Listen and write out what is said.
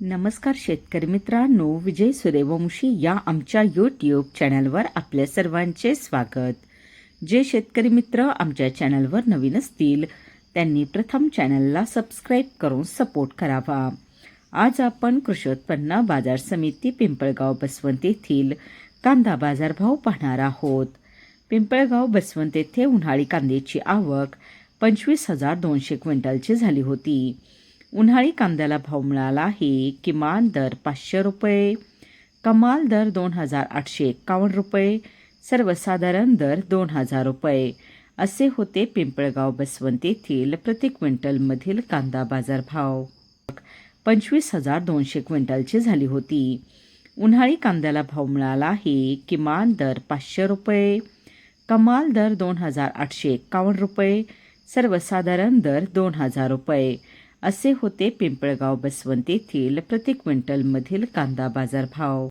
नमस्कार शेतकरी मित्रांनो, विजय सूर्यवंशी या आमच्या यूट्यूब चॅनलवर आपल्या सर्वांचे स्वागत. जे शेतकरी मित्र आमच्या चॅनलवर नवीन असतील त्यांनी प्रथम चॅनलला सबस्क्राईब करून सपोर्ट करावा. आज आपण कृषी उत्पन्न बाजार समिती पिंपळगाव बसवंत येथील कांदा बाजारभाव पाहणार आहोत. पिंपळगाव बसवंत येथे उन्हाळी कांद्याची आवक 25,200 क्विंटलची झाली होती. उन्हाळी कांद्याला भाव मिळाला आहे. किमान दर 500 रुपये, कमाल दर 2,851 रुपये, सर्वसाधारण दर 2,000 रुपये असे होते पिंपळगाव बसवंत येथील प्रति क्विंटलमधील कांदा बाजारभाव. 25,200 क्विंटलची झाली होती. उन्हाळी कांद्याला भाव मिळाला आहे. किमान दर 500 रुपये, कमाल दर 2,851 रुपये, सर्वसाधारण दर 2,000 रुपये असे होते पिंपळगाव बसवंत येथील प्रति क्विंटलमधील कांदा बाजारभाव.